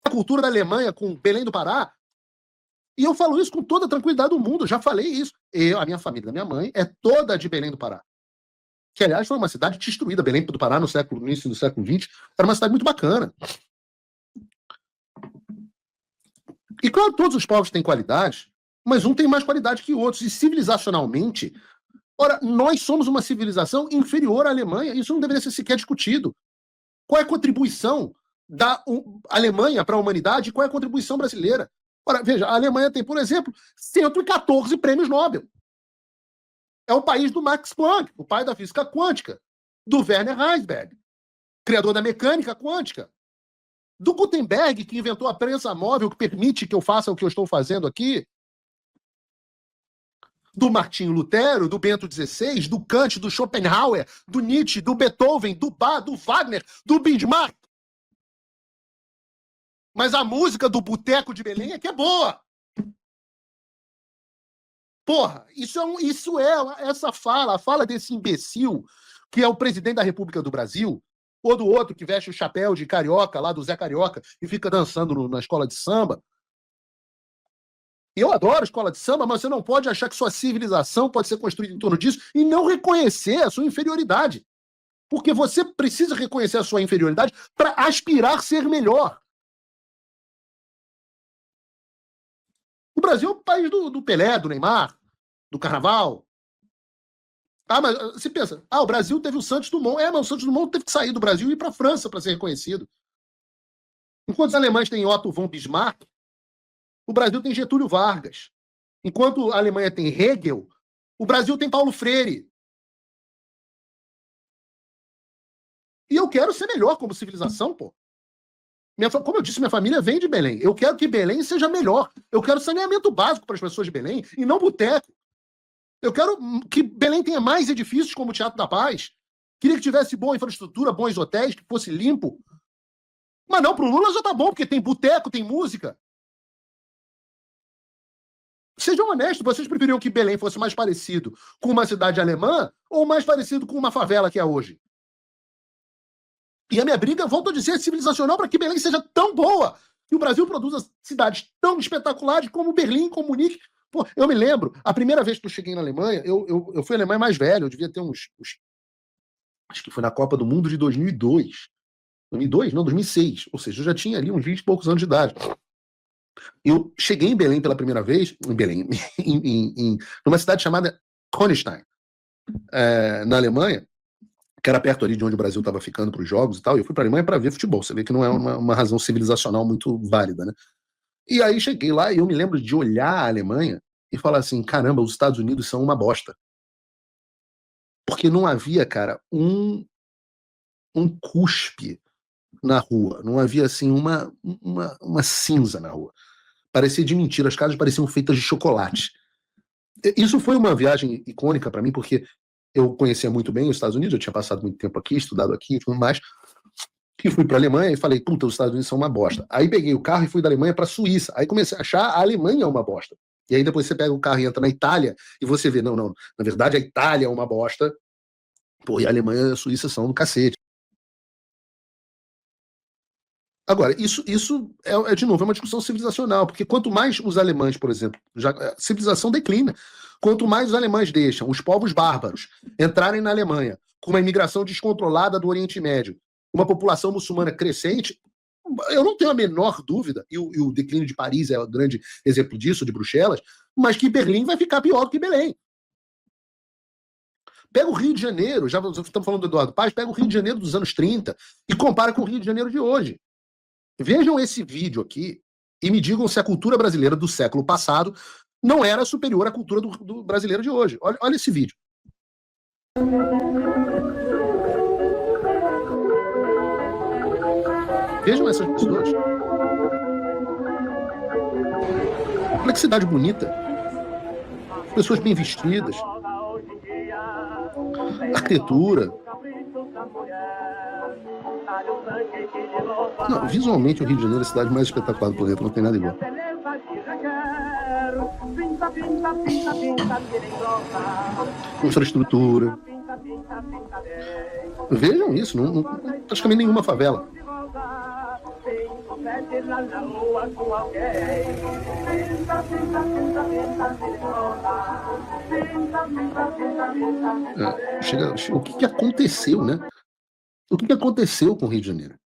a cultura da Alemanha com Belém do Pará. E eu falo isso com toda a tranquilidade do mundo, já falei isso. A minha família da minha mãe é toda de Belém do Pará. Que, aliás, foi uma cidade destruída. Belém do Pará, no início do século XX, era uma cidade muito bacana. E, claro, todos os povos têm qualidades, mas um tem mais qualidade que outros. E, civilizacionalmente, ora, nós somos uma civilização inferior à Alemanha. Isso não deveria ser sequer discutido. Qual é a contribuição da Alemanha para a humanidade e qual é a contribuição brasileira? Ora, veja, a Alemanha tem, por exemplo, 114 prêmios Nobel. É o país do Max Planck, o pai da física quântica, do Werner Heisenberg, criador da mecânica quântica, do Gutenberg, que inventou a prensa móvel que permite que eu faça o que eu estou fazendo aqui, do Martinho Lutero, do Bento XVI, do Kant, do Schopenhauer, do Nietzsche, do Beethoven, do Bach, do Wagner, do Bismarck. Mas a música do Boteco de Belém é que é boa. Porra, essa fala, a fala desse imbecil, que é o presidente da República do Brasil, ou do outro que veste o chapéu de carioca, lá do Zé Carioca, e fica dançando na escola de samba. Eu adoro escola de samba, mas você não pode achar que sua civilização pode ser construída em torno disso e não reconhecer a sua inferioridade. Porque você precisa reconhecer a sua inferioridade para aspirar a ser melhor. O Brasil é o país do Pelé, do Neymar, do Carnaval. Mas você pensa, o Brasil teve o Santos Dumont. Mas o Santos Dumont teve que sair do Brasil e ir para a França para ser reconhecido. Enquanto os alemães têm Otto von Bismarck, o Brasil tem Getúlio Vargas. Enquanto a Alemanha tem Hegel, o Brasil tem Paulo Freire. E eu quero ser melhor como civilização, pô. Como eu disse, minha família vem de Belém. Eu quero que Belém seja melhor. Eu quero saneamento básico para as pessoas de Belém e não boteco. Eu quero que Belém tenha mais edifícios como o Teatro da Paz. Queria que tivesse boa infraestrutura, bons hotéis, que fosse limpo. Mas não, pro Lula já tá bom, porque tem boteco, tem música. Sejam honestos, vocês preferiam que Belém fosse mais parecido com uma cidade alemã ou mais parecido com uma favela que é hoje? E a minha briga, volto a dizer, é civilizacional para que Belém seja tão boa que o Brasil produza cidades tão espetaculares como Berlim, como Munique. Pô, eu me lembro, a primeira vez que eu cheguei na Alemanha, eu fui Alemanha mais velho, eu devia ter acho que foi na Copa do Mundo de 2002. 2002? Não, 2006. Ou seja, eu já tinha ali uns 20 e poucos anos de idade. Eu cheguei em Belém pela primeira vez, numa cidade chamada Königstein, na Alemanha, que era perto ali de onde o Brasil estava ficando para os jogos e tal, e eu fui para a Alemanha para ver futebol. Você vê que não é uma razão civilizacional muito válida, né? E aí cheguei lá e eu me lembro de olhar a Alemanha e falar assim, caramba, os Estados Unidos são uma bosta. Porque não havia, cara, um cuspe na rua. Não havia, assim, uma cinza na rua. Parecia de mentira. As casas pareciam feitas de chocolate. Isso foi uma viagem icônica para mim, porque eu conhecia muito bem os Estados Unidos, eu tinha passado muito tempo aqui, estudado aqui e tudo mais, e fui para a Alemanha e falei, puta, os Estados Unidos são uma bosta. Aí peguei o carro e fui da Alemanha para a Suíça. Aí comecei a achar a Alemanha uma bosta. E aí depois você pega o carro e entra na Itália e você vê, não, na verdade a Itália é uma bosta, pô, e a Alemanha e a Suíça são do cacete. Agora, isso de novo, é uma discussão civilizacional, porque quanto mais os alemães, por exemplo, a civilização declina, quanto mais os alemães deixam os povos bárbaros entrarem na Alemanha com uma imigração descontrolada do Oriente Médio, uma população muçulmana crescente, eu não tenho a menor dúvida, e o declínio de Paris é o grande exemplo disso, de Bruxelas, mas que Berlim vai ficar pior do que Belém. Pega o Rio de Janeiro, já estamos falando do Eduardo Paes, pega o Rio de Janeiro dos anos 30 e compara com o Rio de Janeiro de hoje. Vejam esse vídeo aqui e me digam se a cultura brasileira do século passado não era superior à cultura do brasileiro de hoje. Olha esse vídeo. Vejam essas pessoas. Olha que cidade bonita. Pessoas bem vestidas. Arquitetura. Não, visualmente o Rio de Janeiro é a cidade mais espetacular do planeta, não tem nada igual. Infraestrutura. Vejam isso, praticamente nenhuma favela. na rua com alguém. Pinta, pinta, pinta, pinta, O que aconteceu, né? O que aconteceu com o Rio de Janeiro?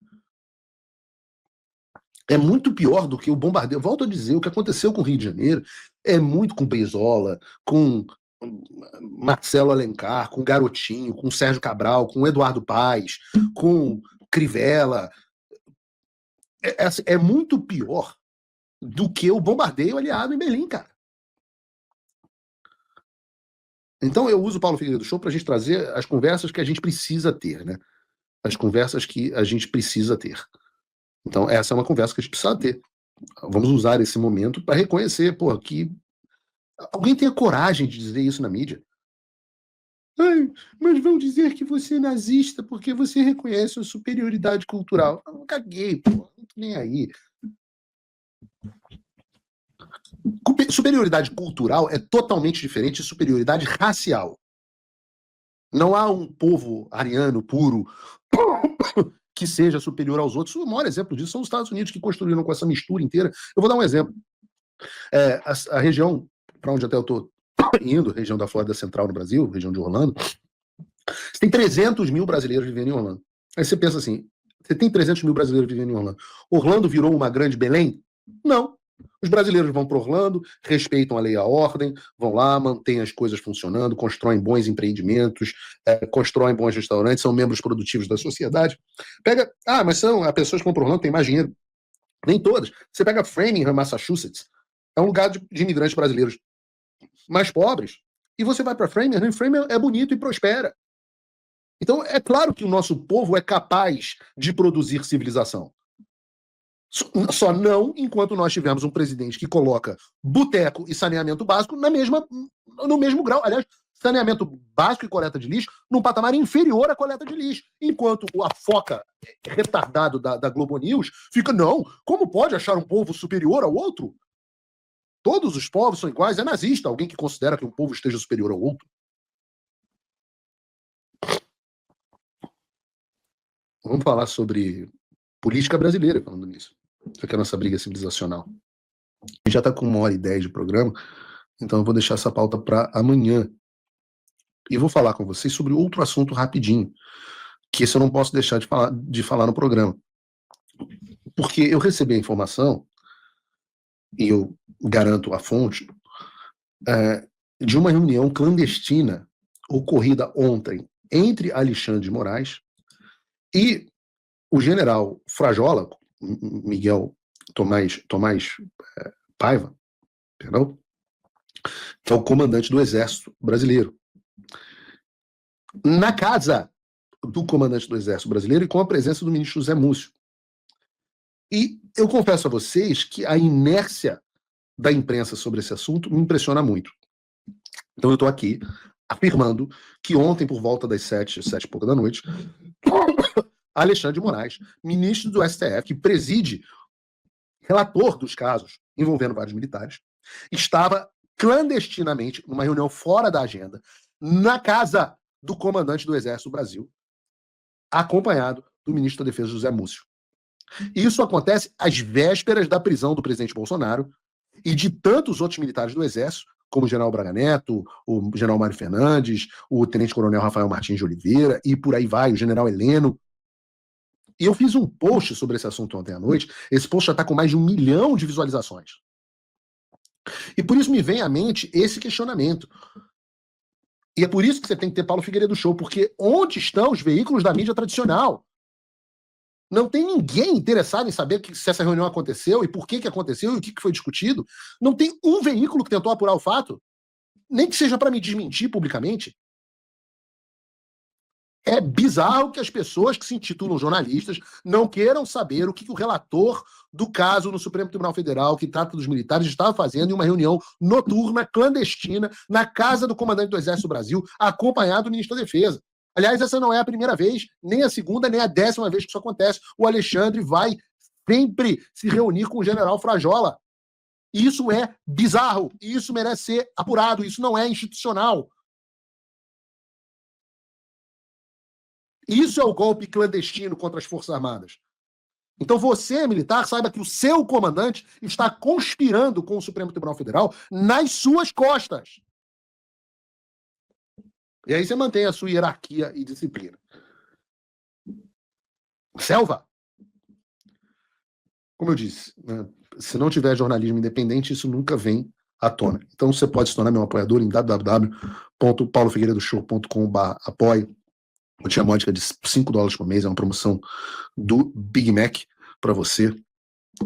É muito pior do que o bombardeio. Volto a dizer, o que aconteceu com o Rio de Janeiro é muito com Brizola, com Marcelo Alencar, com Garotinho, com Sérgio Cabral, com Eduardo Paes, com Crivella. É muito pior do que o bombardeio aliado em Berlim, cara. Então eu uso o Paulo Figueiredo Show para a gente trazer as conversas que a gente precisa ter, né? As conversas que a gente precisa ter. Então essa é uma conversa que a gente precisa ter. Vamos usar esse momento para reconhecer, pô, que alguém tenha coragem de dizer isso na mídia. Ai, mas vão dizer que você é nazista porque você reconhece a superioridade cultural. Eu não caguei, pô, não tô nem aí. Superioridade cultural é totalmente diferente de superioridade racial. Não há um povo ariano puro que seja superior aos outros. O maior exemplo disso são os Estados Unidos, que construíram com essa mistura inteira. Eu vou dar um exemplo. A região para onde até eu estou indo, região da Flórida Central no Brasil, região de Orlando, você tem 300 mil brasileiros vivendo em Orlando. Aí você pensa assim, você tem 300 mil brasileiros vivendo em Orlando. Orlando virou uma grande Belém? Não. Os brasileiros vão para Orlando, respeitam a lei e a ordem, vão lá, mantêm as coisas funcionando, constroem bons empreendimentos, constroem bons restaurantes, são membros produtivos da sociedade. Mas são as pessoas que vão para Orlando têm mais dinheiro. Nem todas. Você pega Framingham, Massachusetts, é um lugar de imigrantes brasileiros mais pobres, e você vai para Framingham, e Framingham é bonito e prospera. Então, é claro que o nosso povo é capaz de produzir civilização. Só não enquanto nós tivermos um presidente que coloca boteco e saneamento básico no mesmo grau. Aliás, saneamento básico e coleta de lixo num patamar inferior à coleta de lixo. Enquanto a foca retardado da Globo News fica, não, como pode achar um povo superior ao outro? Todos os povos são iguais. É nazista alguém que considera que um povo esteja superior ao outro. Vamos falar sobre política brasileira falando nisso. Isso aqui é a nossa briga civilizacional. A gente já está com 1h10 de programa, então eu vou deixar essa pauta para amanhã. E vou falar com vocês sobre outro assunto rapidinho, que esse eu não posso deixar de falar no programa. Porque eu recebi a informação, e eu garanto a fonte, de uma reunião clandestina ocorrida ontem entre Alexandre de Moraes e o general Frajola, Miguel Tomás Paiva, perdão, que é o comandante do Exército Brasileiro. Na casa do comandante do Exército Brasileiro e com a presença do ministro Zé Múcio. E eu confesso a vocês que a inércia da imprensa sobre esse assunto me impressiona muito. Então eu estou aqui afirmando que ontem, por volta das 7 e pouca da noite, Alexandre de Moraes, ministro do STF, que preside, relator dos casos envolvendo vários militares, estava clandestinamente, numa reunião fora da agenda, na casa do comandante do Exército do Brasil, acompanhado do ministro da Defesa, José Múcio. Isso acontece às vésperas da prisão do presidente Bolsonaro e de tantos outros militares do Exército, como o general Braga Neto, o general Mário Fernandes, o tenente-coronel Rafael Martins de Oliveira, e por aí vai, o general Heleno. E eu fiz um post sobre esse assunto ontem à noite. Esse post já está com mais de 1 milhão de visualizações. E por isso me vem à mente esse questionamento. E é por isso que você tem que ter Paulo Figueiredo Show, porque onde estão os veículos da mídia tradicional? Não tem ninguém interessado em saber se essa reunião aconteceu e por que aconteceu e o que foi discutido. Não tem um veículo que tentou apurar o fato, nem que seja para me desmentir publicamente. É bizarro que as pessoas que se intitulam jornalistas não queiram saber o que o relator do caso no Supremo Tribunal Federal, que trata dos militares, estava fazendo em uma reunião noturna, clandestina, na casa do comandante do Exército do Brasil, acompanhado do ministro da Defesa. Aliás, essa não é a primeira vez, nem a segunda, nem a 10ª vez que isso acontece. O Alexandre vai sempre se reunir com o general Frajola. Isso é bizarro, e isso merece ser apurado, isso não é institucional. Isso é o golpe clandestino contra as Forças Armadas. Então você, militar, saiba que o seu comandante está conspirando com o Supremo Tribunal Federal nas suas costas. E aí você mantém a sua hierarquia e disciplina. Selva, como eu disse, né, se não tiver jornalismo independente, isso nunca vem à tona. Então você pode se tornar meu apoiador em www.paulofigueiredoShow.com/apoie. Eu tinha a módica de $5 por mês, é uma promoção do Big Mac para você.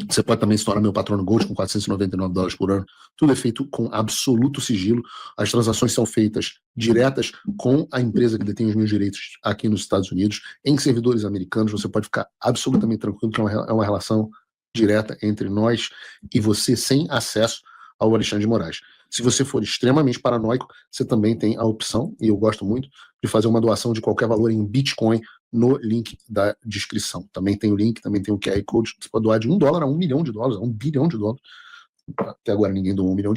Você pode também se tornar meu patrono Gold com $499 por ano. Tudo é feito com absoluto sigilo. As transações são feitas diretas com a empresa que detém os meus direitos aqui nos Estados Unidos, em servidores americanos. Você pode ficar absolutamente tranquilo que é uma relação direta entre nós e você, sem acesso ao Alexandre de Moraes. Se você for extremamente paranoico, você também tem a opção, e eu gosto muito, de fazer uma doação de qualquer valor em Bitcoin no link da descrição. Também tem o link, também tem o QR Code. Você pode doar de $1 a $1 milhão, a $1 bilhão. Até agora ninguém doou $1 milhão.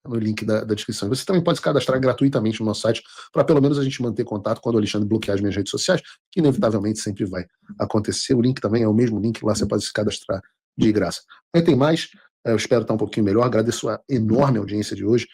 No link da descrição. Você também pode se cadastrar gratuitamente no nosso site para pelo menos a gente manter contato quando o Alexandre bloquear as minhas redes sociais, que inevitavelmente sempre vai acontecer. O link também é o mesmo link, lá você pode se cadastrar de graça. Aí tem mais, eu espero estar um pouquinho melhor, agradeço a enorme audiência de hoje.